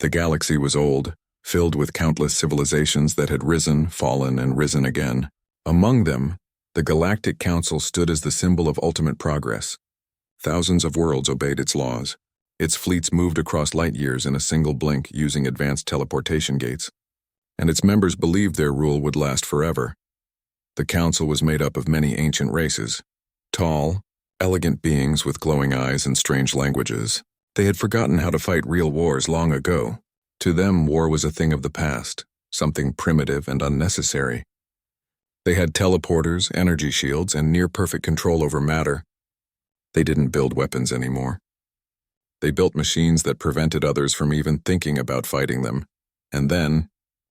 The galaxy was old, filled with countless civilizations that had risen, fallen, and risen again. Among them, the Galactic Council stood as the symbol of ultimate progress. Thousands of worlds obeyed its laws. Its fleets moved across light years in a single blink using advanced teleportation gates, and its members believed their rule would last forever. The Council was made up of many ancient races, tall, elegant beings with glowing eyes and strange languages. They had forgotten how to fight real wars long ago. To them, war was a thing of the past, something primitive and unnecessary. They had teleporters, energy shields, and near-perfect control over matter. They didn't build weapons anymore. They built machines that prevented others from even thinking about fighting them. And then,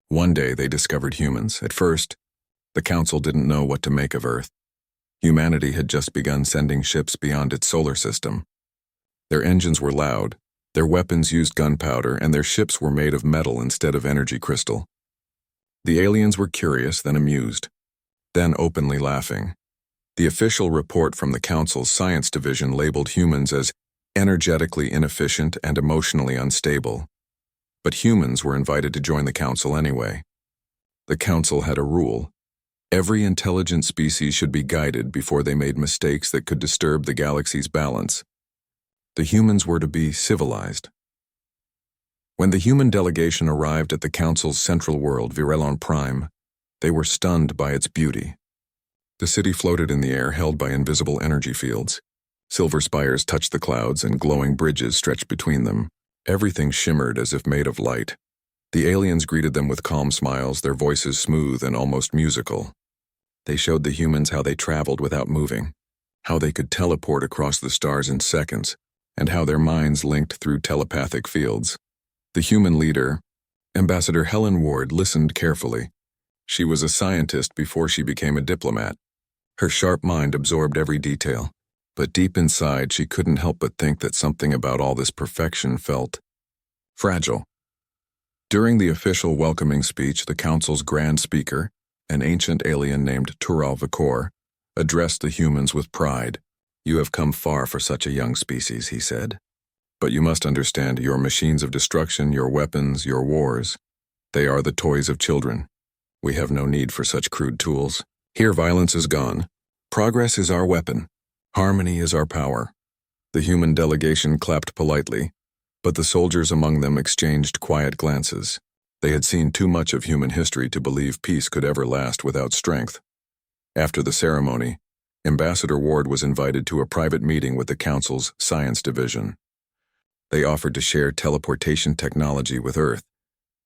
one day they discovered humans. At first, the Council didn't know what to make of Earth. Humanity had just begun sending ships beyond its solar system. Their engines were loud, their weapons used gunpowder, and their ships were made of metal instead of energy crystal. The aliens were curious, then amused, then openly laughing. The official report from the Council's science division labeled humans as energetically inefficient and emotionally unstable. But humans were invited to join the Council anyway. The Council had a rule. Every intelligent species should be guided before they made mistakes that could disturb the galaxy's balance. The humans were to be civilized. When the human delegation arrived at the Council's central world, GalacticPrime, they were stunned by its beauty. The city floated in the air, held by invisible energy fields. Silver spires touched the clouds, and glowing bridges stretched between them. Everything shimmered as if made of light. The aliens greeted them with calm smiles, their voices smooth and almost musical. They showed the humans how they traveled without moving, how they could teleport across the stars in seconds, and how their minds linked through telepathic fields. The human leader, Ambassador Helen Ward, listened carefully. She was a scientist before she became a diplomat. Her sharp mind absorbed every detail, but deep inside she couldn't help but think that something about all this perfection felt fragile. During the official welcoming speech, the Council's Grand Speaker, an ancient alien named Tural Vakor, addressed the humans with pride. "You have come far for such a young species," he said. "But you must understand, your machines of destruction, your weapons, your wars, they are the toys of children. We have no need for such crude tools. Here violence is gone. Progress is our weapon. Harmony is our power." The human delegation clapped politely, but the soldiers among them exchanged quiet glances. They had seen too much of human history to believe peace could ever last without strength. After the ceremony, Ambassador Ward was invited to a private meeting with the Council's science division. They offered to share teleportation technology with Earth,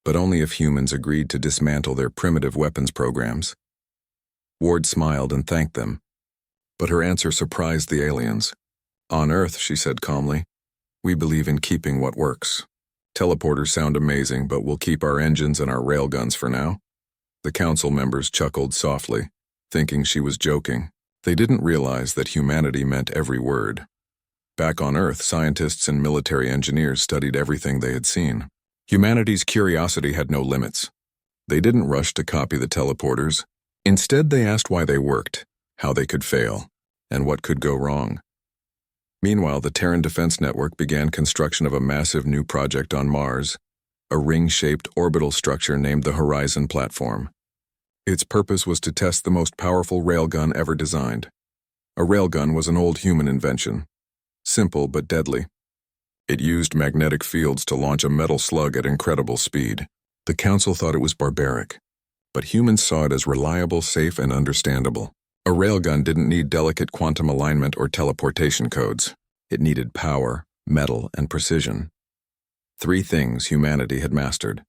but only if humans agreed to dismantle their primitive weapons programs. Ward smiled and thanked them, but her answer surprised the aliens. "On Earth," she said calmly, "we believe in keeping what works. Teleporters sound amazing, but we'll keep our engines and our railguns for now." The Council members chuckled softly, thinking she was joking. They didn't realize that humanity meant every word. Back on Earth, scientists and military engineers studied everything they had seen. Humanity's curiosity had no limits. They didn't rush to copy the teleporters. Instead, they asked why they worked, how they could fail, and what could go wrong. Meanwhile, the Terran Defense Network began construction of a massive new project on Mars, a ring-shaped orbital structure named the Horizon Platform. Its purpose was to test the most powerful railgun ever designed. A railgun was an old human invention, simple but deadly. It used magnetic fields to launch a metal slug at incredible speed. The Council thought it was barbaric, but humans saw it as reliable, safe, and understandable. A railgun didn't need delicate quantum alignment or teleportation codes. It needed power, metal, and precision. 3 things humanity had mastered.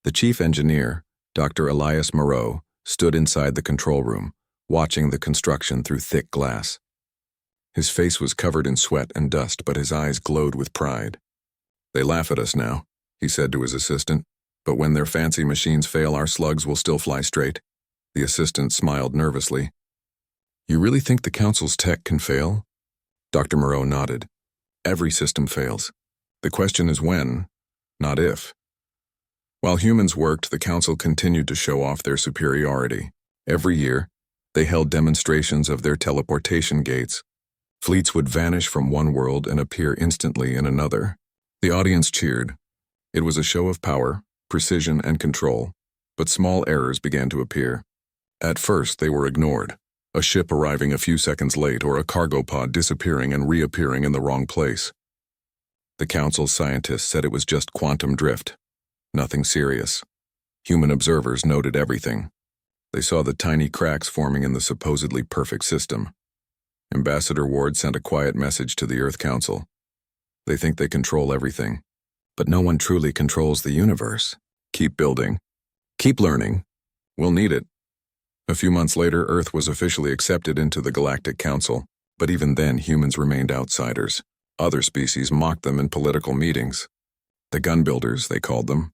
The chief engineer, Dr. Elias Moreau, stood inside the control room, watching the construction through thick glass. His face was covered in sweat and dust, but his eyes glowed with pride. "They laugh at us now," he said to his assistant, "but when their fancy machines fail, our slugs will still fly straight." The assistant smiled nervously. "You really think the Council's tech can fail?" Dr. Moreau nodded. "Every system fails. The question is when, not if." While humans worked, the Council continued to show off their superiority. Every year, they held demonstrations of their teleportation gates. Fleets would vanish from one world and appear instantly in another. The audience cheered. It was a show of power, precision, and control, but small errors began to appear. At first, they were ignored. A ship arriving a few seconds late or a cargo pod disappearing and reappearing in the wrong place. The Council's scientists said it was just quantum drift. Nothing serious. Human observers noted everything. They saw the tiny cracks forming in the supposedly perfect system. Ambassador Ward sent a quiet message to the Earth Council. They think they control everything. But no one truly controls the universe. Keep building. Keep learning. We'll need it. A few months later, Earth was officially accepted into the Galactic Council, but even then humans remained outsiders. Other species mocked them in political meetings. The gun builders, they called them.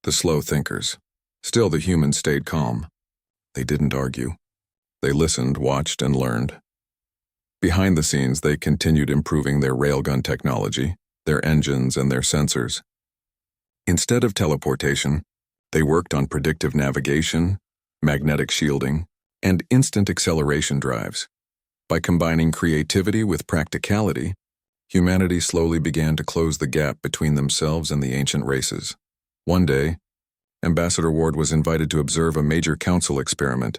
The slow thinkers. Still, the humans stayed calm. They didn't argue. They listened, watched, and learned. Behind the scenes, they continued improving their railgun technology, their engines, and their sensors. Instead of teleportation, they worked on predictive navigation, magnetic shielding, and instant acceleration drives. By combining creativity with practicality, humanity slowly began to close the gap between themselves and the ancient races. One day, Ambassador Ward was invited to observe a major council experiment,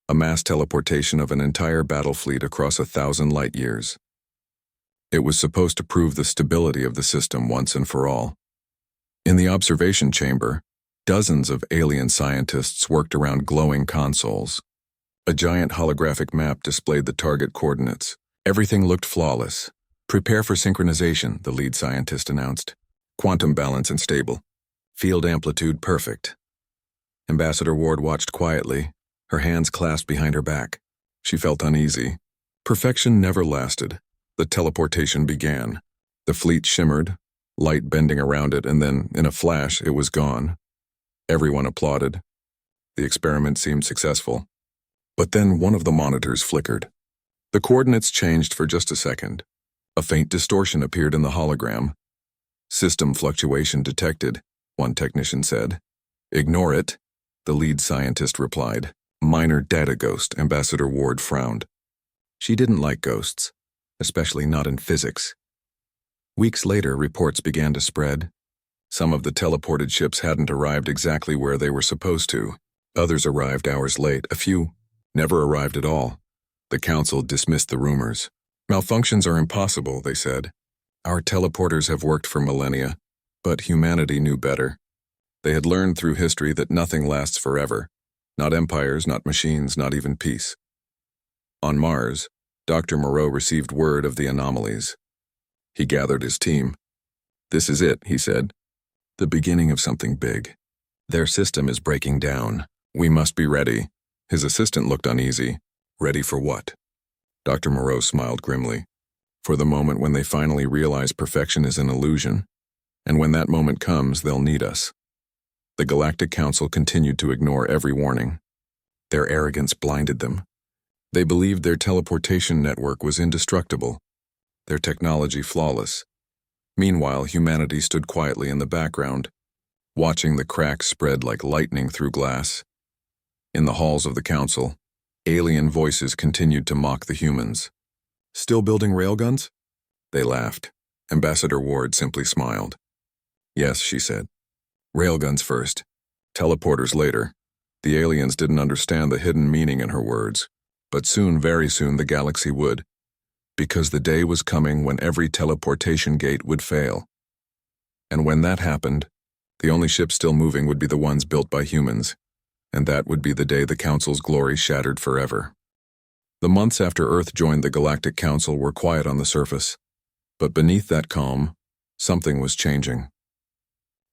a mass teleportation of an entire battle fleet across 1,000 light-years. It was supposed to prove the stability of the system once and for all. In the observation chamber, dozens of alien scientists worked around glowing consoles. A giant holographic map displayed the target coordinates. Everything looked flawless. "Prepare for synchronization," the lead scientist announced. "Quantum balance and stable. Field amplitude perfect." Ambassador Ward watched quietly, her hands clasped behind her back. She felt uneasy. Perfection never lasted. The teleportation began. The fleet shimmered, light bending around it, and then, in a flash, it was gone. Everyone applauded. The experiment seemed successful. But then one of the monitors flickered. The coordinates changed for just a second. A faint distortion appeared in the hologram. "System fluctuation detected," one technician said. "Ignore it," the lead scientist replied. "Minor data ghost," Ambassador Ward frowned. She didn't like ghosts, especially not in physics. Weeks later, reports began to spread. Some of the teleported ships hadn't arrived exactly where they were supposed to. Others arrived hours late. A few never arrived at all. The council dismissed the rumors. "Malfunctions are impossible," they said. "Our teleporters have worked for millennia." But humanity knew better. They had learned through history that nothing lasts forever. Not empires, not machines, not even peace. On Mars, Dr. Moreau received word of the anomalies. He gathered his team. "This is it," he said. "The beginning of something big. Their system is breaking down. We must be ready." His assistant looked uneasy. "Ready for what?" Dr. Moreau smiled grimly. "For the moment when they finally realize perfection is an illusion. And when that moment comes, they'll need us." The Galactic Council continued to ignore every warning. Their arrogance blinded them. They believed their teleportation network was indestructible, their technology flawless. Meanwhile, humanity stood quietly in the background, watching the cracks spread like lightning through glass. In the halls of the Council, alien voices continued to mock the humans. "Still building railguns?" They laughed. Ambassador Ward simply smiled. "Yes," she said. "Railguns first, teleporters later." The aliens didn't understand the hidden meaning in her words, but soon, very soon, the galaxy would, because the day was coming when every teleportation gate would fail. And when that happened, the only ships still moving would be the ones built by humans, and that would be the day the Council's glory shattered forever. The months after Earth joined the Galactic Council were quiet on the surface, but beneath that calm, something was changing.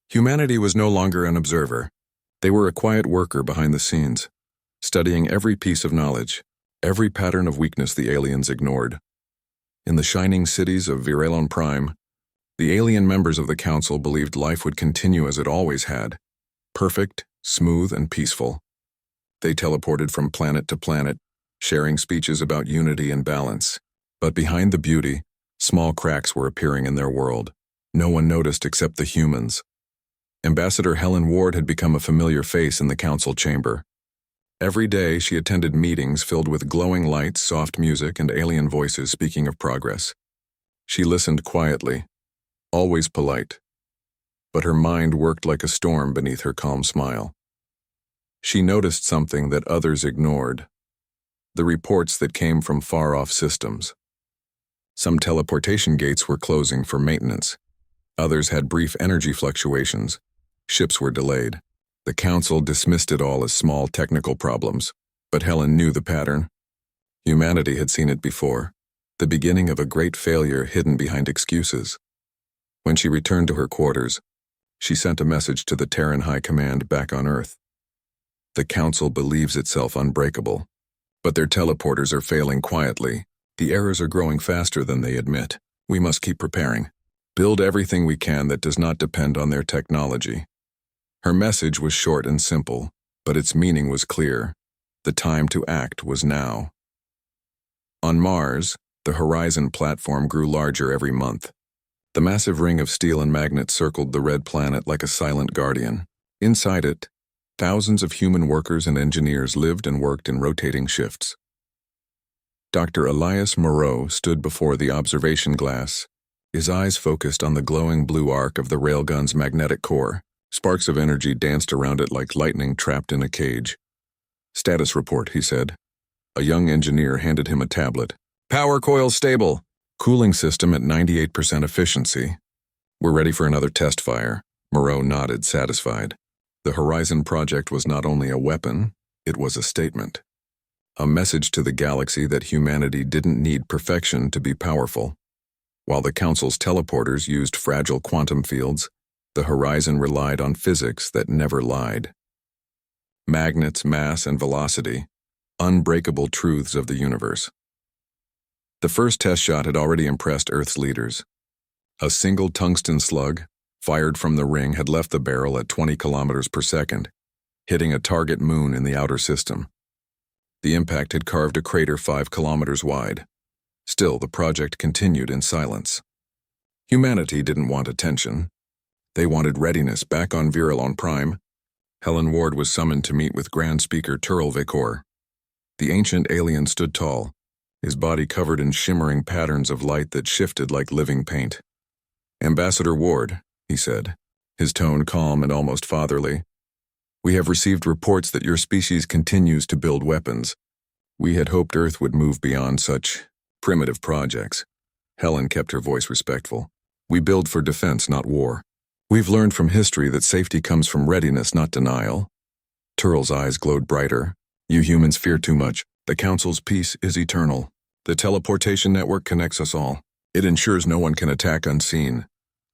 Humanity was no longer an observer. They were a quiet worker behind the scenes, studying every piece of knowledge, every pattern of weakness the aliens ignored. In the shining cities of Prime, the alien members of the Council believed life would continue as it always had, perfect, smooth, and peaceful. They teleported from planet to planet, sharing speeches about unity and balance. But behind the beauty, small cracks were appearing in their world. No one noticed except the humans. Ambassador Helen Ward had become a familiar face in the Council chamber. Every day she attended meetings filled with glowing lights, soft music, and alien voices speaking of progress. She listened quietly, always polite. but her mind worked like a storm beneath her calm smile. She noticed something that others ignored: the reports that came from far-off systems. Some teleportation gates were closing for maintenance. Others had brief energy fluctuations. Ships were delayed. The Council dismissed it all as small technical problems, but Helen knew the pattern. Humanity had seen it before, the beginning of a great failure hidden behind excuses. When she returned to her quarters, she sent a message to the Terran High Command back on Earth. The Council believes itself unbreakable, but their teleporters are failing quietly. The errors are growing faster than they admit. We must keep preparing. Build everything we can that does not depend on their technology. Her message was short and simple, but its meaning was clear. The time to act was now. On Mars, the Horizon platform grew larger every month. The massive ring of steel and magnets circled the red planet like a silent guardian. Inside it, thousands of human workers and engineers lived and worked in rotating shifts. Dr. Elias Moreau stood before the observation glass, his eyes focused on the glowing blue arc of the Railgun's magnetic core. Sparks of energy danced around it like lightning trapped in a cage. "Status report," he said. A young engineer handed him a tablet. "Power coil stable. Cooling system at 98% efficiency. We're ready for another test fire." Moreau nodded, satisfied. The Horizon project was not only a weapon, it was a statement. A message to the galaxy that humanity didn't need perfection to be powerful. While the Council's teleporters used fragile quantum fields, the Horizon relied on physics that never lied. Magnets, mass, and velocity, unbreakable truths of the universe. The first test shot had already impressed Earth's leaders. A single tungsten slug, fired from the ring, had left the barrel at 20 kilometers per second, hitting a target moon in the outer system. The impact had carved a crater 5 kilometers wide. Still, the project continued in silence. Humanity didn't want attention. They wanted readiness. Back on Prime, Helen Ward was summoned to meet with Grand Speaker Turl Vekor. The ancient alien stood tall, his body covered in shimmering patterns of light that shifted like living paint. "Ambassador Ward," he said, his tone calm and almost fatherly, "we have received reports that your species continues to build weapons. We had hoped Earth would move beyond such primitive projects." Helen kept her voice respectful. "We build for defense, not war. We've learned from history that safety comes from readiness, not denial." Turl's eyes glowed brighter. "You humans fear too much. The Council's peace is eternal. The teleportation network connects us all. It ensures no one can attack unseen."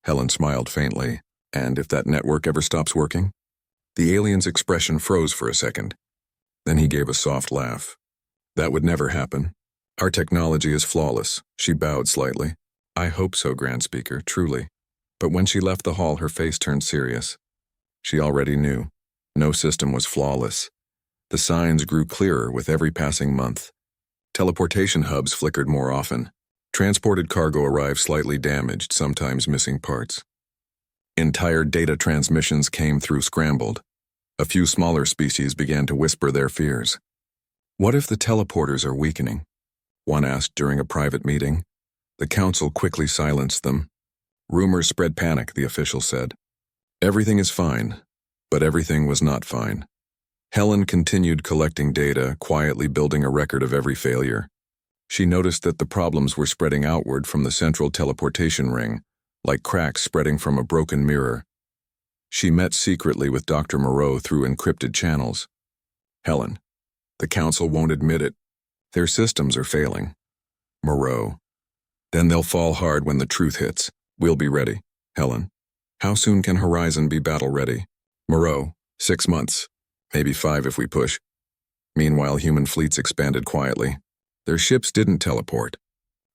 Helen smiled faintly. "And if that network ever stops working?" The alien's expression froze for a second. Then he gave a soft laugh. "That would never happen. Our technology is flawless." She bowed slightly. "I hope so, Grand Speaker, truly." But when she left the hall, her face turned serious. She already knew. No system was flawless. The signs grew clearer with every passing month. Teleportation hubs flickered more often. Transported cargo arrived slightly damaged, sometimes missing parts. Entire data transmissions came through scrambled. A few smaller species began to whisper their fears. "What if the teleporters are weakening?" one asked during a private meeting. The Council quickly silenced them. "Rumors spread panic," the official said. "Everything is fine," but everything was not fine. Helen continued collecting data, quietly building a record of every failure. She noticed that the problems were spreading outward from the central teleportation ring, like cracks spreading from a broken mirror. She met secretly with Dr. Moreau through encrypted channels. "Helen, the Council won't admit it. Their systems are failing." Moreau: "Then they'll fall hard when the truth hits. We'll be ready." Helen: "How soon can Horizon be battle-ready?" Moreau: 6 months. Maybe 5 if we push. Meanwhile, human fleets expanded quietly. Their ships didn't teleport.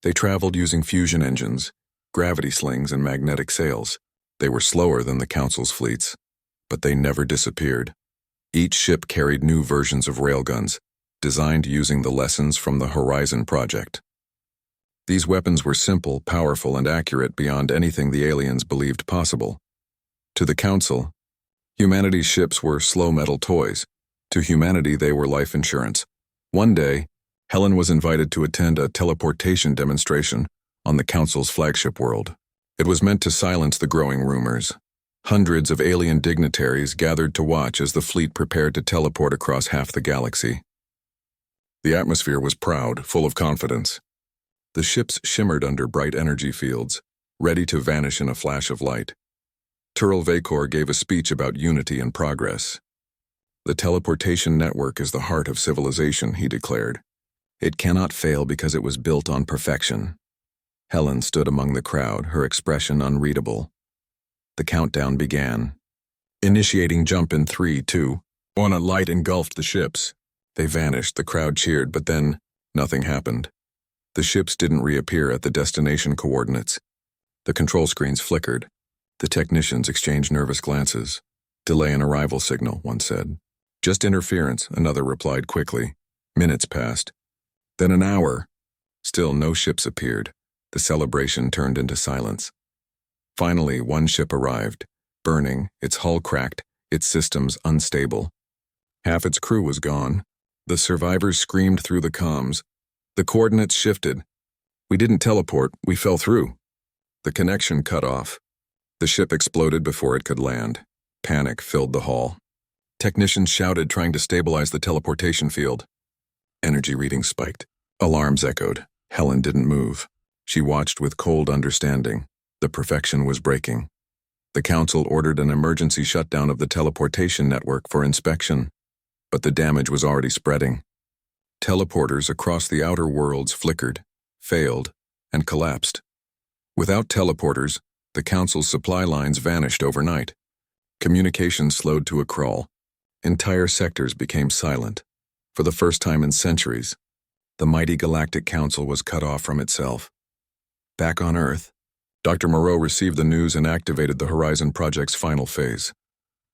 They traveled using fusion engines, gravity slings, and magnetic sails. They were slower than the Council's fleets, but they never disappeared. Each ship carried new versions of railguns, designed using the lessons from the Horizon project. These weapons were simple, powerful, and accurate beyond anything the aliens believed possible. To the Council, humanity's ships were slow metal toys. To humanity, they were life insurance. One day, Helen was invited to attend a teleportation demonstration on the Council's flagship world. It was meant to silence the growing rumors. Hundreds of alien dignitaries gathered to watch as the fleet prepared to teleport across half the galaxy. The atmosphere was proud, full of confidence. The ships shimmered under bright energy fields, ready to vanish in a flash of light. Turl Vekor gave a speech about unity and progress. The teleportation network is the heart of civilization, he declared. It cannot fail because it was built on perfection. Helen stood among the crowd, her expression unreadable. The countdown began. Initiating jump in 3, 2, 1. A light engulfed the ships. They vanished, the crowd cheered, but then nothing happened. The ships didn't reappear at the destination coordinates. The control screens flickered. The technicians exchanged nervous glances. Delay in arrival signal, one said. Just interference, another replied quickly. Minutes passed. Then an hour. Still no ships appeared. The celebration turned into silence. Finally, one ship arrived, burning, its hull cracked, its systems unstable. Half its crew was gone. The survivors screamed through the comms. The coordinates shifted. We didn't teleport, we fell through. The connection cut off. The ship exploded before it could land. Panic filled the hall. Technicians shouted, trying to stabilize the teleportation field. Energy readings spiked. Alarms echoed. Helen didn't move. She watched with cold understanding. The perfection was breaking. The Council ordered an emergency shutdown of the teleportation network for inspection, but the damage was already spreading. Teleporters across the outer worlds flickered, failed, and collapsed. Without teleporters, the Council's supply lines vanished overnight. Communications slowed to a crawl. Entire sectors became silent. For the first time in centuries, the mighty Galactic Council was cut off from itself. Back on Earth, Dr. Moreau received the news and activated the Horizon Project's final phase.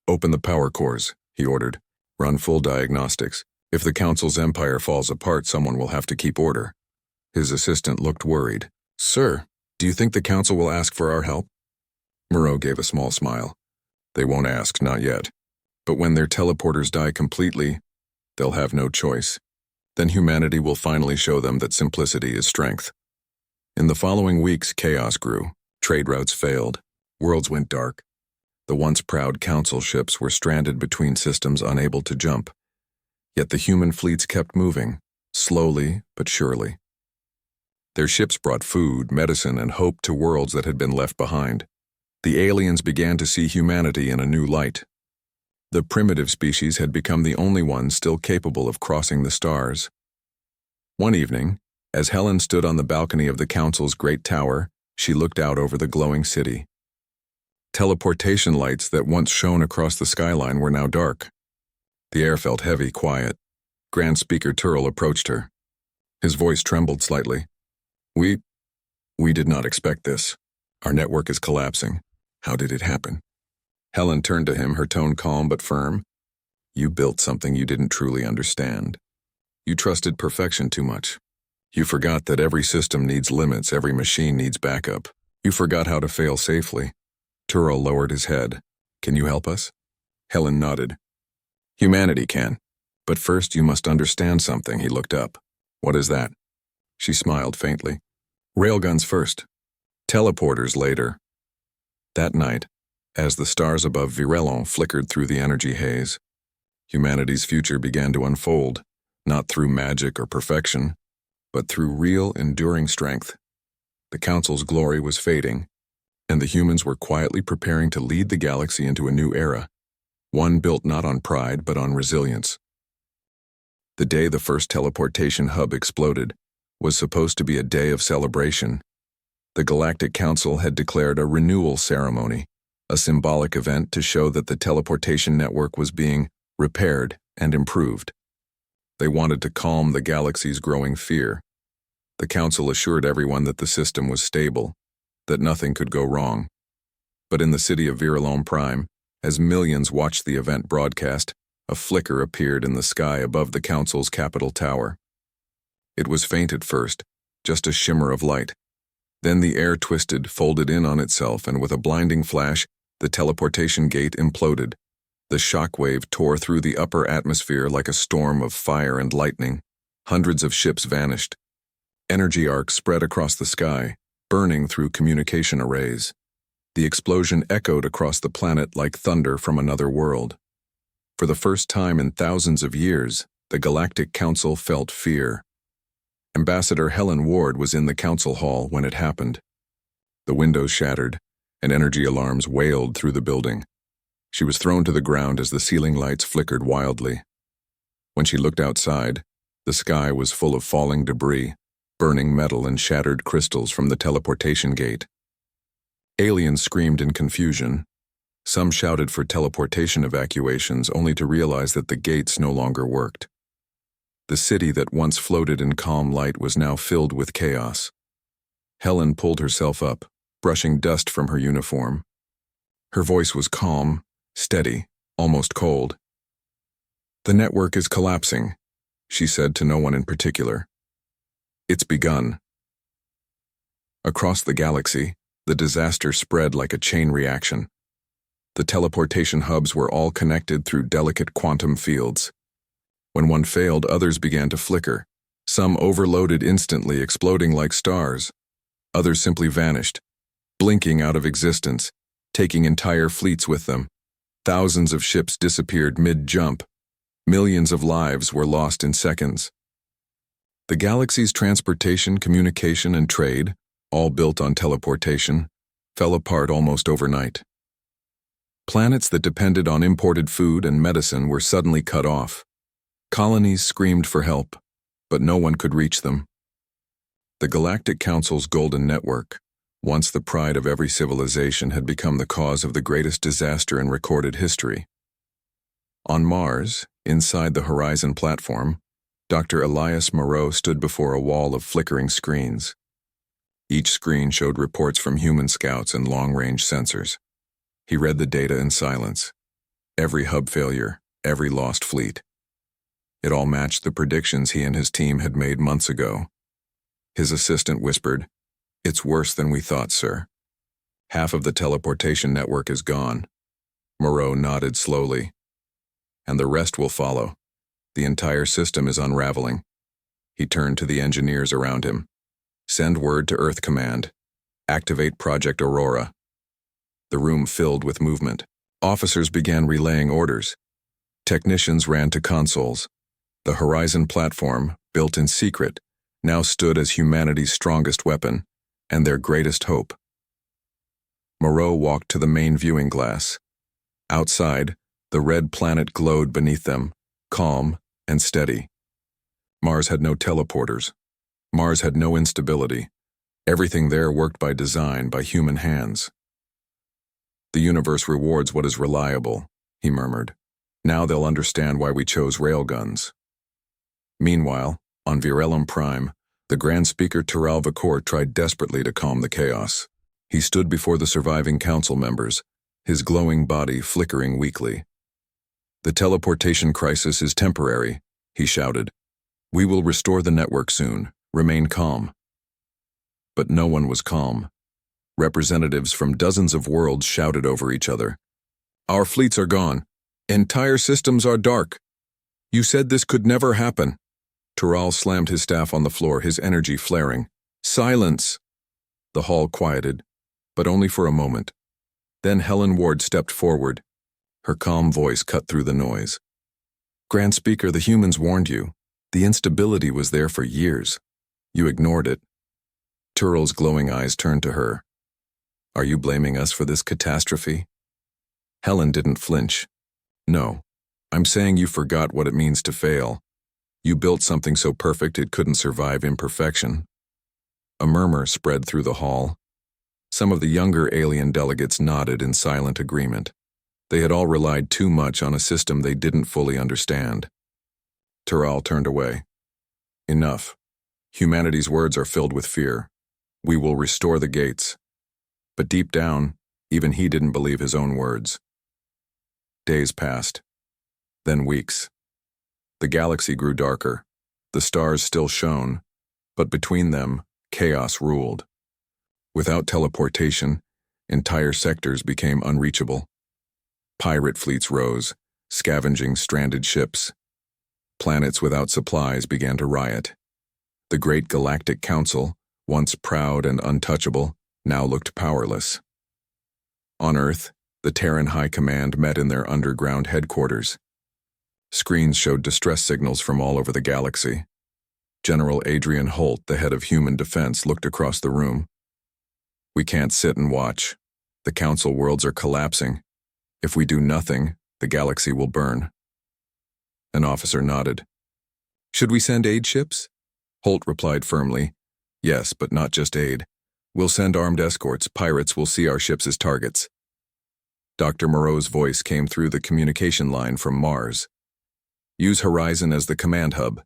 Open the power cores, he ordered. Run full diagnostics. If the Council's empire falls apart, someone will have to keep order. His assistant looked worried. Sir, do you think the Council will ask for our help? Moreau gave a small smile. They won't ask, not yet. But when their teleporters die completely, they'll have no choice. Then humanity will finally show them that simplicity is strength. In the following weeks, chaos grew. Trade routes failed. Worlds went dark. The once proud Council ships were stranded between systems unable to jump. Yet the human fleets kept moving, slowly but surely. Their ships brought food, medicine, and hope to worlds that had been left behind. The aliens began to see humanity in a new light. The primitive species had become the only ones still capable of crossing the stars. One evening, as Helen stood on the balcony of the Council's great tower, she looked out over the glowing city. Teleportation lights that once shone across the skyline were now dark. The air felt heavy, quiet. Grand Speaker Turl approached her. His voice trembled slightly. We did not expect this. Our network is collapsing. How did it happen? Helen turned to him, her tone calm but firm. You built something you didn't truly understand. You trusted perfection too much. You forgot that every system needs limits, every machine needs backup. You forgot how to fail safely. Turl lowered his head. Can you help us? Helen nodded. Humanity can. But first you must understand something. He looked up. What is that? She smiled faintly. Railguns first. Teleporters later. That night, as the stars above Virelon flickered through the energy haze, humanity's future began to unfold, not through magic or perfection, but through real, enduring strength. The Council's glory was fading, and the humans were quietly preparing to lead the galaxy into a new era, one built not on pride but on resilience. The day the first teleportation hub exploded was supposed to be a day of celebration. The Galactic Council had declared a renewal ceremony, a symbolic event to show that the teleportation network was being repaired and improved. They wanted to calm the galaxy's growing fear. The Council assured everyone that the system was stable, that nothing could go wrong. But in the city of Virelon Prime, as millions watched the event broadcast, a flicker appeared in the sky above the Council's capital tower. It was faint at first, just a shimmer of light. Then the air twisted, folded in on itself, and with a blinding flash, the teleportation gate imploded. The shockwave tore through the upper atmosphere like a storm of fire and lightning. Hundreds of ships vanished. Energy arcs spread across the sky, burning through communication arrays. The explosion echoed across the planet like thunder from another world. For the first time in thousands of years, the Galactic Council felt fear. Ambassador Helen Ward was in the council hall when it happened. The windows shattered, and energy alarms wailed through the building. She was thrown to the ground as the ceiling lights flickered wildly. When she looked outside, the sky was full of falling debris, burning metal and shattered crystals from the teleportation gate. Aliens screamed in confusion. Some shouted for teleportation evacuations only to realize that the gates no longer worked. The city that once floated in calm light was now filled with chaos. Helen pulled herself up, brushing dust from her uniform. Her voice was calm, steady, almost cold. "The network is collapsing," she said to no one in particular. "It's begun." Across the galaxy, the disaster spread like a chain reaction. The teleportation hubs were all connected through delicate quantum fields. When one failed, others began to flicker. Some overloaded instantly, exploding like stars. Others simply vanished, blinking out of existence, taking entire fleets with them. Thousands of ships disappeared mid-jump. Millions of lives were lost in seconds. The galaxy's transportation, communication, and trade, all built on teleportation, fell apart almost overnight. Planets that depended on imported food and medicine were suddenly cut off. Colonies screamed for help, but no one could reach them. The Galactic Council's golden network, once the pride of every civilization, had become the cause of the greatest disaster in recorded history. On Mars, inside the Horizon platform, Dr. Elias Moreau stood before a wall of flickering screens. Each screen showed reports from human scouts and long-range sensors. He read the data in silence. Every hub failure, every lost fleet. It all matched the predictions he and his team had made months ago. His assistant whispered, "It's worse than we thought, sir. Half of the teleportation network is gone." Moreau nodded slowly. "And the rest will follow. The entire system is unraveling." He turned to the engineers around him. "Send word to Earth Command. Activate Project Aurora." The room filled with movement. Officers began relaying orders. Technicians ran to consoles. The Horizon platform, built in secret, now stood as humanity's strongest weapon and their greatest hope. Moreau walked to the main viewing glass. Outside, the red planet glowed beneath them, calm and steady. Mars had no teleporters. Mars had no instability. Everything there worked by design, by human hands. "The universe rewards what is reliable," he murmured. "Now they'll understand why we chose railguns." Meanwhile, on Virellum Prime, the Grand Speaker Tyrell Vakor tried desperately to calm the chaos. He stood before the surviving council members, his glowing body flickering weakly. "The teleportation crisis is temporary," he shouted. "We will restore the network soon. Remain calm." But no one was calm. Representatives from dozens of worlds shouted over each other. "Our fleets are gone. Entire systems are dark. You said this could never happen." Tyrell slammed his staff on the floor, his energy flaring. "Silence!" The hall quieted, but only for a moment. Then Helen Ward stepped forward. Her calm voice cut through the noise. "Grand Speaker, the humans warned you. The instability was there for years. You ignored it." Tyrell's glowing eyes turned to her. "Are you blaming us for this catastrophe?" Helen didn't flinch. "No. I'm saying you forgot what it means to fail. You built something so perfect it couldn't survive imperfection." A murmur spread through the hall. Some of the younger alien delegates nodded in silent agreement. They had all relied too much on a system they didn't fully understand. Tyrell turned away. "Enough. Humanity's words are filled with fear. We will restore the gates." But deep down, even he didn't believe his own words. Days passed. Then weeks. The galaxy grew darker. The stars still shone, but between them, chaos ruled. Without teleportation, entire sectors became unreachable. Pirate fleets rose, scavenging stranded ships. Planets without supplies began to riot. The great Galactic Council, once proud and untouchable, now looked powerless. On Earth, the Terran High Command met in their underground headquarters. Screens showed distress signals from all over the galaxy. General Adrian Holt, the head of human defense, looked across the room. "We can't sit and watch. The Council worlds are collapsing. If we do nothing, the galaxy will burn." An officer nodded. "Should we send aid ships?" Holt replied firmly, "Yes, but not just aid. We'll send armed escorts. Pirates will see our ships as targets." Dr. Moreau's voice came through the communication line from Mars. "Use Horizon as the command hub.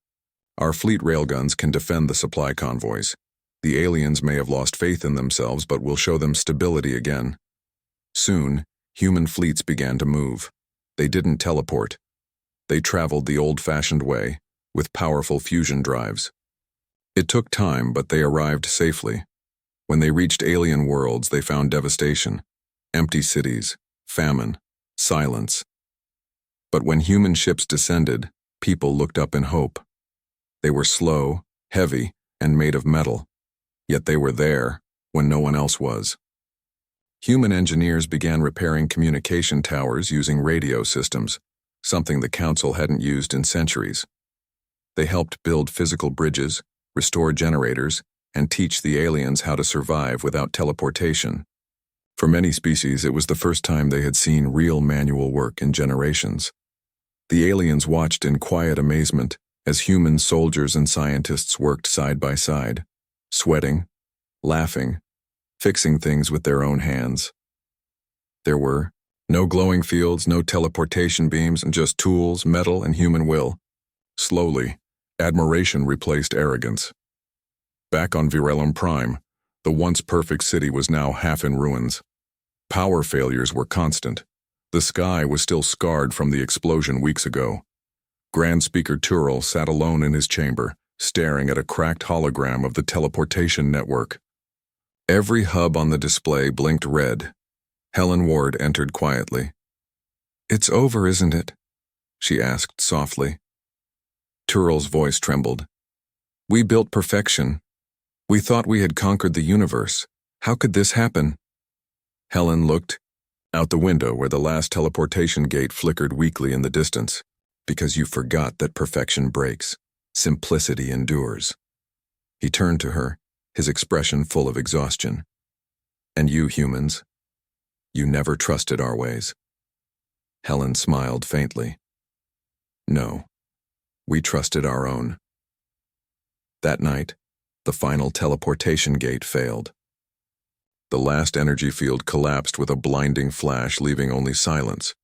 Our fleet railguns can defend the supply convoys. The aliens may have lost faith in themselves, but we'll show them stability again." Soon, human fleets began to move. They didn't teleport. They traveled the old-fashioned way, with powerful fusion drives. It took time, but they arrived safely. When they reached alien worlds, they found devastation, empty cities, famine, silence. But when human ships descended, people looked up in hope. They were slow, heavy, and made of metal. Yet they were there when no one else was. Human engineers began repairing communication towers using radio systems, something the Council hadn't used in centuries. They helped build physical bridges, restore generators, and teach the aliens how to survive without teleportation. For many species, it was the first time they had seen real manual work in generations. The aliens watched in quiet amazement as human soldiers and scientists worked side by side, sweating, laughing, fixing things with their own hands. There were no glowing fields, no teleportation beams, and just tools, metal, and human will. Slowly, admiration replaced arrogance. Back on Virellum Prime, the once perfect city was now half in ruins. Power failures were constant. The sky was still scarred from the explosion weeks ago. Grand Speaker Tyrrell sat alone in his chamber, staring at a cracked hologram of the teleportation network. Every hub on the display blinked red. Helen Ward entered quietly. "It's over, isn't it?" she asked softly. Tyrrell's voice trembled. "We built perfection. We thought we had conquered the universe. How could this happen?" Helen looked out the window where the last teleportation gate flickered weakly in the distance. "Because you forgot that perfection breaks. Simplicity endures." He turned to her, his expression full of exhaustion. "And you humans? You never trusted our ways." Helen smiled faintly. "No, we trusted our own." That night, the final teleportation gate failed. The last energy field collapsed with a blinding flash, leaving only silence.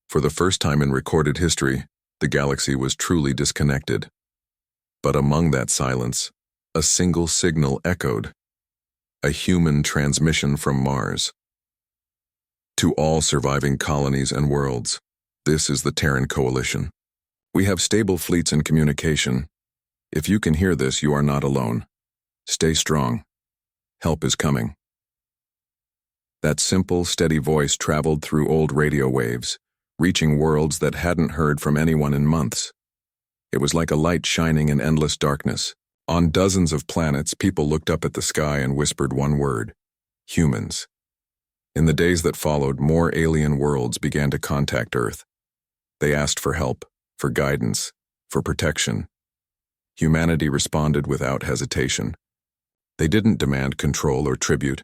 For the first time in recorded history, the galaxy was truly disconnected. But among that silence, a single signal echoed. A human transmission from Mars. "To all surviving colonies and worlds, this is the Terran Coalition. We have stable fleets and communication. If you can hear this, you are not alone. Stay strong. Help is coming." That simple, steady voice traveled through old radio waves, reaching worlds that hadn't heard from anyone in months. It was like a light shining in endless darkness. On dozens of planets, people looked up at the sky and whispered one word: humans. In the days that followed, more alien worlds began to contact Earth. They asked for help, for guidance, for protection. Humanity responded without hesitation. They didn't demand control or tribute.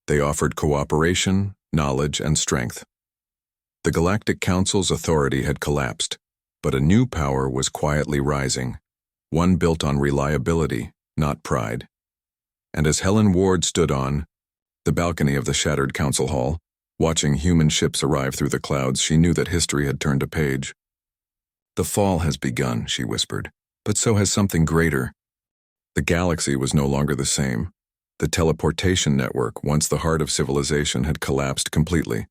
They offered cooperation, knowledge, and strength. The Galactic Council's authority had collapsed, but a new power was quietly rising, one built on reliability, not pride. And as Helen Ward stood on the balcony of the shattered council hall, watching human ships arrive through the clouds, she knew that history had turned a page. "The fall has begun," she whispered, "but so has something greater." The galaxy was no longer the same. The teleportation network, once the heart of civilization, had collapsed completely.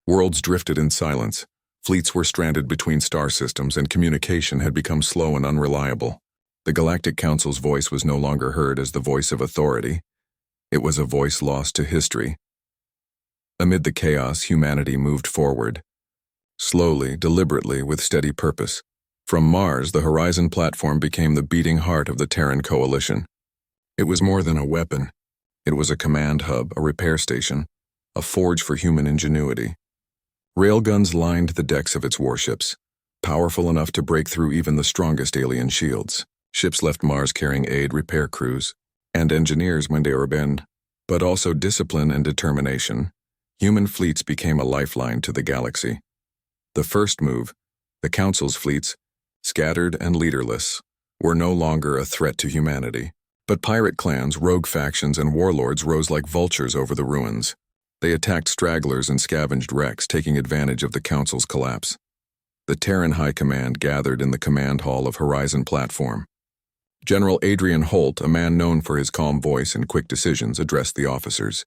Worlds drifted in silence, fleets were stranded between star systems, and communication had become slow and unreliable. The Galactic Council's voice was no longer heard as the voice of authority. It was a voice lost to history. Amid the chaos, humanity moved forward. Slowly, deliberately, with steady purpose. From Mars, the Horizon platform became the beating heart of the Terran Coalition. It was more than a weapon. It was a command hub, a repair station, a forge for human ingenuity. Railguns lined the decks of its warships, powerful enough to break through even the strongest alien shields. Ships left Mars carrying aid repair crews and engineers when they were banned, but also discipline and determination. Human fleets became a lifeline to the galaxy. The first move, the Council's fleets, scattered and leaderless, were no longer a threat to humanity. But pirate clans, rogue factions, and warlords rose like vultures over the ruins. They attacked stragglers and scavenged wrecks, taking advantage of the Council's collapse. The Terran High Command gathered in the command hall of Horizon Platform. General Adrian Holt, a man known for his calm voice and quick decisions, addressed the officers.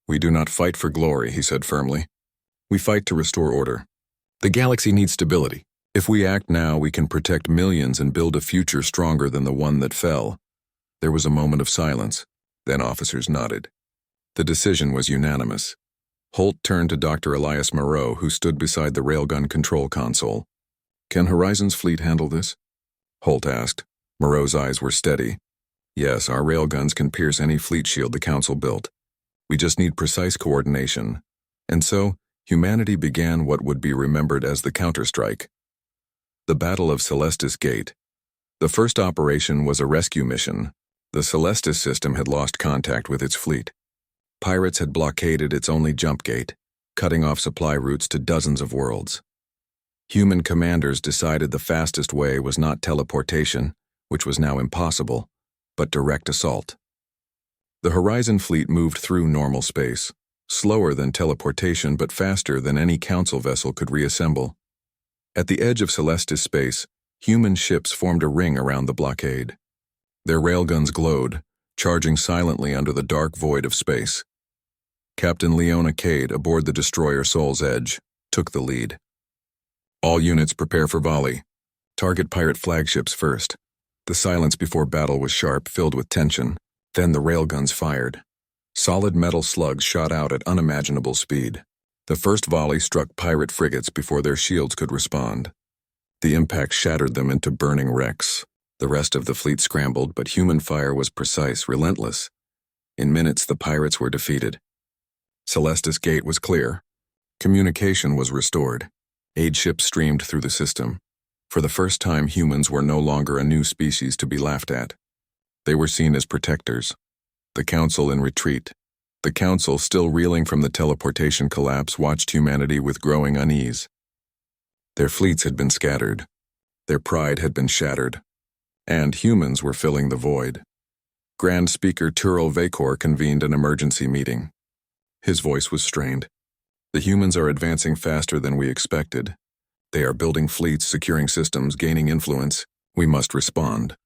"We do not fight for glory," he said firmly. "We fight to restore order. The galaxy needs stability. If we act now, we can protect millions and build a future stronger than the one that fell." There was a moment of silence. Then officers nodded. The decision was unanimous. Holt turned to Dr. Elias Moreau, who stood beside the railgun control console. "Can Horizon's fleet handle this?" Holt asked. Moreau's eyes were steady. "Yes, our railguns can pierce any fleet shield the Council built. We just need precise coordination." And so, humanity began what would be remembered as the counterstrike. The Battle of Celestis Gate. The first operation was a rescue mission. The Celestis system had lost contact with its fleet. Pirates had blockaded its only jump gate, cutting off supply routes to dozens of worlds. Human commanders decided the fastest way was not teleportation, which was now impossible, but direct assault. The Horizon fleet moved through normal space, slower than teleportation but faster than any Council vessel could reassemble. At the edge of Celestis space, human ships formed a ring around the blockade. Their railguns glowed, charging silently under the dark void of space. Captain Leona Cade, aboard the destroyer Soul's Edge, took the lead. "All units prepare for volley. Target pirate flagships first." The silence before battle was sharp, filled with tension. Then the railguns fired. Solid metal slugs shot out at unimaginable speed. The first volley struck pirate frigates before their shields could respond. The impact shattered them into burning wrecks. The rest of the fleet scrambled, but human fire was precise, relentless. In minutes, the pirates were defeated. Celestis Gate was clear. Communication was restored. Aid ships streamed through the system. For the first time, humans were no longer a new species to be laughed at. They were seen as protectors. The Council in retreat. The Council, still reeling from the teleportation collapse, watched humanity with growing unease. Their fleets had been scattered. Their pride had been shattered. And humans were filling the void. Grand Speaker Turel Vekor convened an emergency meeting. His voice was strained. "The humans are advancing faster than we expected. They are building fleets, securing systems, gaining influence. We must respond."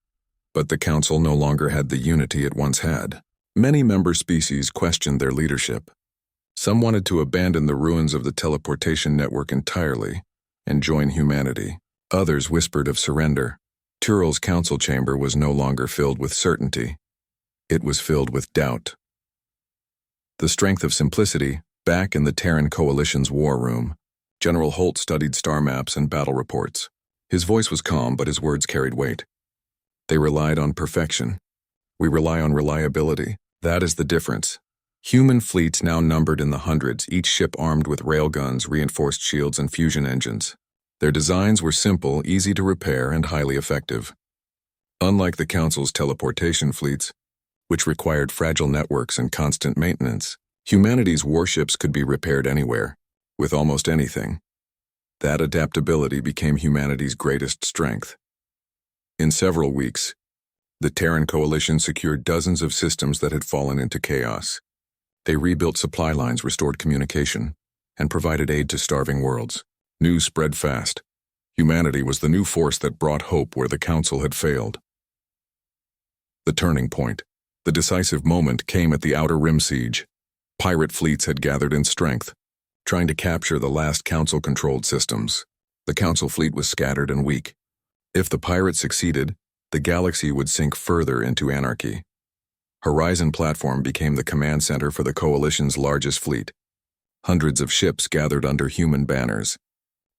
But the Council no longer had the unity it once had. Many member species questioned their leadership. Some wanted to abandon the ruins of the teleportation network entirely and join humanity. Others whispered of surrender. Turel's council chamber was no longer filled with certainty. It was filled with doubt. The strength of simplicity, back in the Terran Coalition's war room, General Holt studied star maps and battle reports. His voice was calm, but his words carried weight. "They relied on perfection. We rely on reliability. That is the difference." Human fleets now numbered in the hundreds, each ship armed with railguns, reinforced shields, and fusion engines. Their designs were simple, easy to repair, and highly effective. Unlike the Council's teleportation fleets, which required fragile networks and constant maintenance, humanity's warships could be repaired anywhere, with almost anything. That adaptability became humanity's greatest strength. In several weeks, the Terran Coalition secured dozens of systems that had fallen into chaos. They rebuilt supply lines, restored communication, and provided aid to starving worlds. News spread fast. Humanity was the new force that brought hope where the Council had failed. The turning point, the decisive moment, came at the Outer Rim siege. Pirate fleets had gathered in strength, trying to capture the last Council-controlled systems. The Council fleet was scattered and weak. If the pirates succeeded, the galaxy would sink further into anarchy. Horizon Platform became the command center for the Coalition's largest fleet. Hundreds of ships gathered under human banners.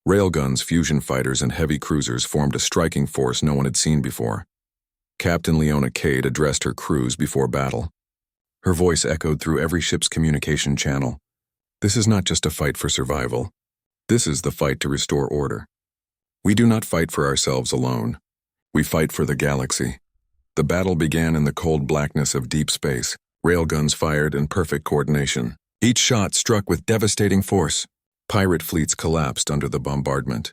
Railguns, fusion fighters, and heavy cruisers formed a striking force no one had seen before. Captain Leona Cade addressed her crews before battle. Her voice echoed through every ship's communication channel. This is not just a fight for survival. This is the fight to restore order. We do not fight for ourselves alone. We fight for the galaxy. The battle began in the cold blackness of deep space. Railguns fired in perfect coordination. Each shot struck with devastating force. Pirate fleets collapsed under the bombardment.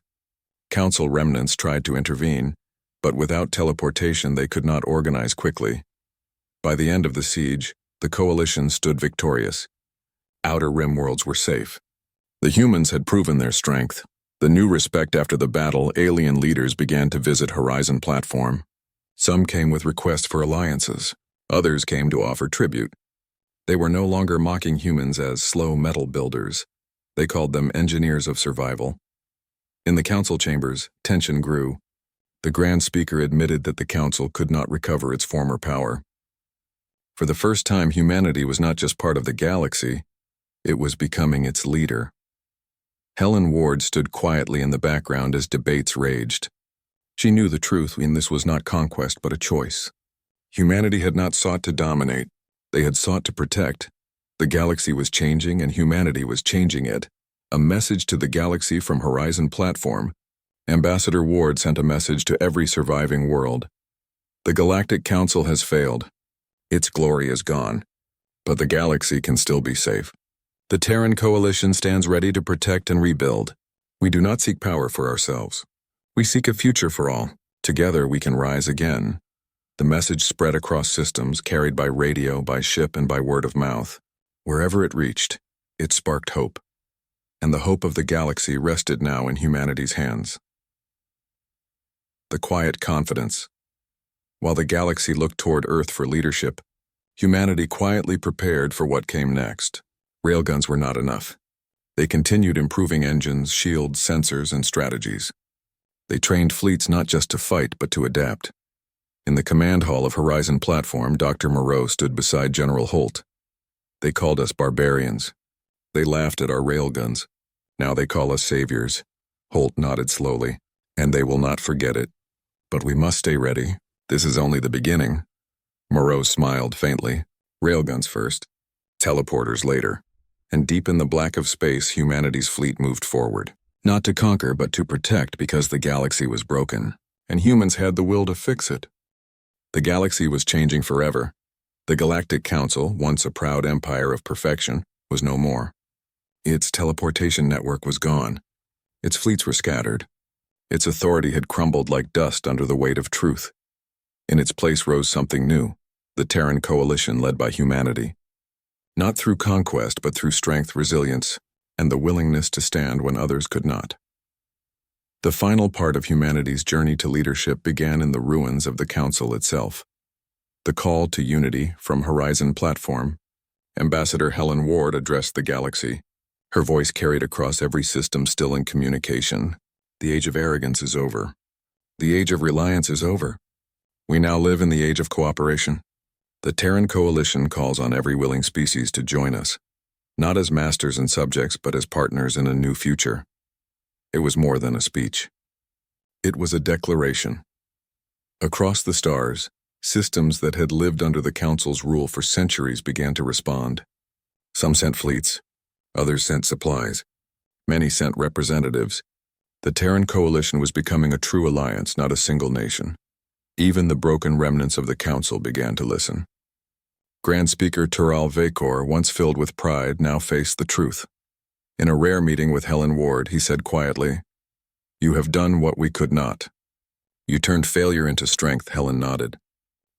Council remnants tried to intervene, but without teleportation they could not organize quickly. By the end of the siege, the coalition stood victorious. Outer Rim worlds were safe. The humans had proven their strength. The new respect after the battle, alien leaders began to visit Horizon platform. Some came with requests for alliances. Others came to offer tribute. They were no longer mocking humans as slow metal builders. They called them engineers of survival. In the council chambers, tension grew. The Grand Speaker admitted that the council could not recover its former power. For the first time, humanity was not just part of the galaxy, it was becoming its leader. Helen Ward stood quietly in the background as debates raged. She knew the truth, and this was not conquest but a choice. Humanity had not sought to dominate, they had sought to protect. The galaxy was changing and humanity was changing it. A message to the galaxy from Horizon platform. Ambassador Ward sent a message to every surviving world. The Galactic Council has failed. Its glory is gone. But the galaxy can still be safe. The Terran Coalition stands ready to protect and rebuild. We do not seek power for ourselves. We seek a future for all. Together we can rise again. The message spread across systems, carried by radio, by ship, and by word of mouth. Wherever it reached, it sparked hope. And the hope of the galaxy rested now in humanity's hands. The quiet confidence. While the galaxy looked toward Earth for leadership, humanity quietly prepared for what came next. Railguns were not enough. They continued improving engines, shields, sensors, and strategies. They trained fleets not just to fight, but to adapt. In the command hall of Horizon platform, Dr. Moreau stood beside General Holt. They called us barbarians. They laughed at our railguns. Now they call us saviors. Holt nodded slowly. And they will not forget it. But we must stay ready. This is only the beginning. Moreau smiled faintly. Railguns first. Teleporters later. And deep in the black of space, humanity's fleet moved forward. Not to conquer, but to protect, because the galaxy was broken. And humans had the will to fix it. The galaxy was changing forever. The Galactic Council, once a proud empire of perfection, was no more. Its teleportation network was gone. Its fleets were scattered. Its authority had crumbled like dust under the weight of truth. In its place rose something new, the Terran Coalition led by humanity. Not through conquest, but through strength, resilience, and the willingness to stand when others could not. The final part of humanity's journey to leadership began in the ruins of the Council itself. The call to unity from Horizon platform. Ambassador Helen Ward addressed the galaxy. Her voice carried across every system still in communication. The age of arrogance is over. The age of reliance is over. We now live in the age of cooperation. The Terran Coalition calls on every willing species to join us, not as masters and subjects, but as partners in a new future. It was more than a speech. It was a declaration. Across the stars, systems that had lived under the Council's rule for centuries began to respond. Some sent fleets, others sent supplies, many sent representatives. The Terran Coalition was becoming a true alliance, not a single nation. Even the broken remnants of the Council began to listen. Grand Speaker Tural Vekor, once filled with pride, now faced the truth. In a rare meeting with Helen Ward, he said quietly, "You have done what we could not." "You turned failure into strength," Helen nodded.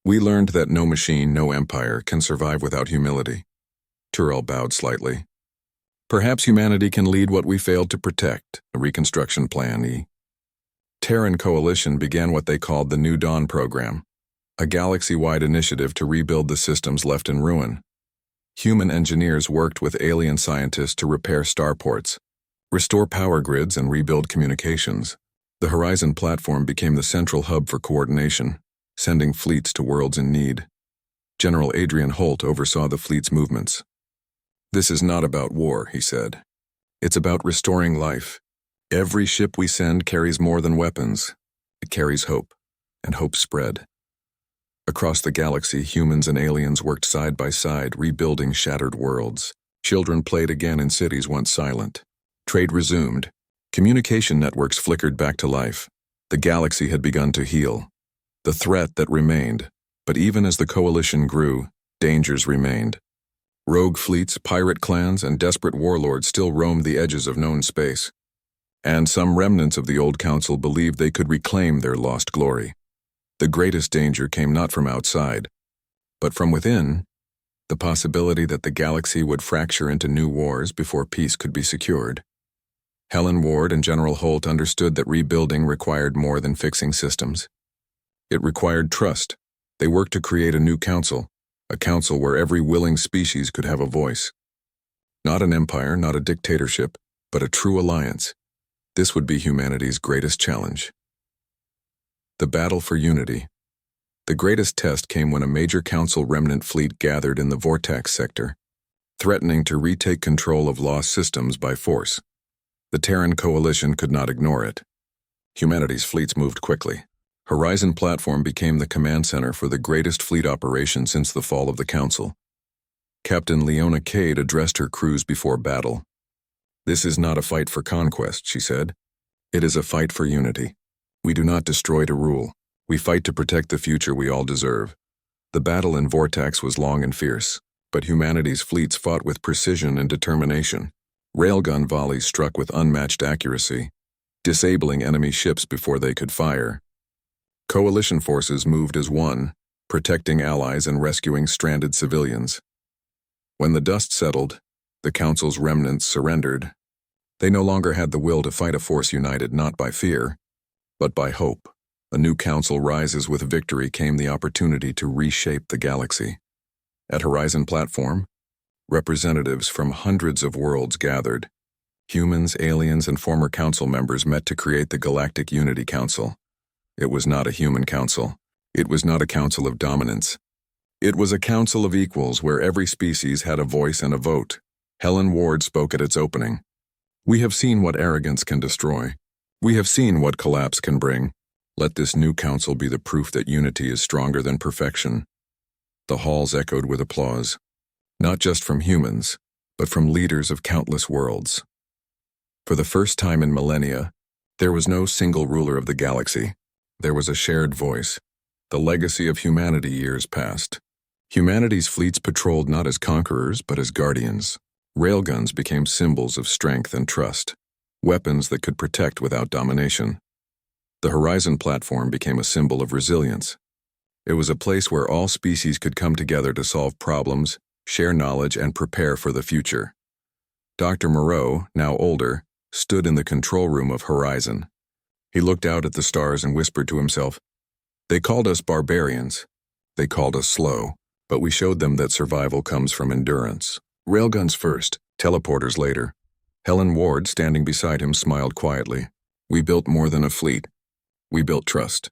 "We learned that no machine, no empire, can survive without humility." Tural bowed slightly. "Perhaps humanity can lead what we failed to protect, a reconstruction plan." Terran Coalition began what they called the New Dawn program, a galaxy-wide initiative to rebuild the systems left in ruin. Human engineers worked with alien scientists to repair starports, restore power grids, and rebuild communications. The Horizon platform became the central hub for coordination, sending fleets to worlds in need. General Adrian Holt oversaw the fleet's movements. "This is not about war," he said. "It's about restoring life. Every ship we send carries more than weapons. It carries hope, and hope spread." Across the galaxy, humans and aliens worked side by side, rebuilding shattered worlds. Children played again in cities once silent. Trade resumed. Communication networks flickered back to life. The galaxy had begun to heal. The threat that remained, but even as the coalition grew, dangers remained. Rogue fleets, pirate clans, and desperate warlords still roamed the edges of known space. And some remnants of the old council believed they could reclaim their lost glory. The greatest danger came not from outside, but from within, the possibility that the galaxy would fracture into new wars before peace could be secured. Helen Ward and General Holt understood that rebuilding required more than fixing systems. It required trust. They worked to create a new council, a council where every willing species could have a voice. Not an empire, not a dictatorship, but a true alliance. This would be humanity's greatest challenge. The battle for unity. The greatest test came when a major council remnant fleet gathered in the Vortex sector, threatening to retake control of lost systems by force. The Terran coalition could not ignore it. Humanity's fleets moved quickly. Horizon Platform became the command center for the greatest fleet operation since the fall of the Council. Captain Leona Cade addressed her crews before battle. "This is not a fight for conquest," she said. "It is a fight for unity. We do not destroy to rule. We fight to protect the future we all deserve." The battle in Vortex was long and fierce, but humanity's fleets fought with precision and determination. Railgun volleys struck with unmatched accuracy, disabling enemy ships before they could fire. Coalition forces moved as one, protecting allies and rescuing stranded civilians. When the dust settled, the Council's remnants surrendered. They no longer had the will to fight a force united not by fear, but by hope. A new council rises. With victory came the opportunity to reshape the galaxy. At Horizon Platform, representatives from hundreds of worlds gathered. Humans, aliens, and former council members met to create the Galactic Unity Council. It was not a human council. It was not a council of dominance. It was a council of equals where every species had a voice and a vote. Helen Ward spoke at its opening. "We have seen what arrogance can destroy. We have seen what collapse can bring. Let this new council be the proof that unity is stronger than perfection." The halls echoed with applause, not just from humans, but from leaders of countless worlds. For the first time in millennia, there was no single ruler of the galaxy. There was a shared voice, the legacy of humanity years past. Humanity's fleets patrolled not as conquerors, but as guardians. Railguns became symbols of strength and trust, weapons that could protect without domination. The Horizon Platform became a symbol of resilience. It was a place where all species could come together to solve problems, share knowledge, and prepare for the future. Dr. Moreau, now older, stood in the control room of Horizon. He looked out at the stars and whispered to himself, "They called us barbarians. They called us slow, but we showed them that survival comes from endurance." Railguns first, teleporters later. Helen Ward, standing beside him, smiled quietly. "We built more than a fleet. We built trust.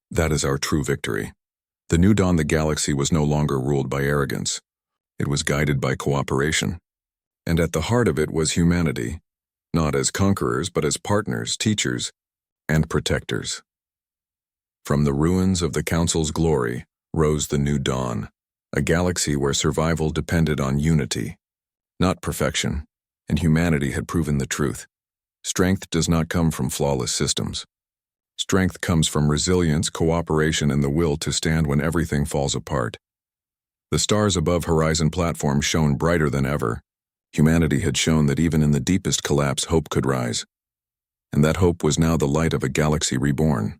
That is our true victory." The new dawn, the galaxy was no longer ruled by arrogance. It was guided by cooperation. And at the heart of it was humanity, not as conquerors, but as partners, teachers, and protectors. From the ruins of the Council's glory rose the new dawn, a galaxy where survival depended on unity, not perfection, and humanity had proven the truth. Strength does not come from flawless systems. Strength comes from resilience, cooperation, and the will to stand when everything falls apart. The stars above Horizon Platform shone brighter than ever. Humanity had shown that even in the deepest collapse, hope could rise. And that hope was now the light of a galaxy reborn.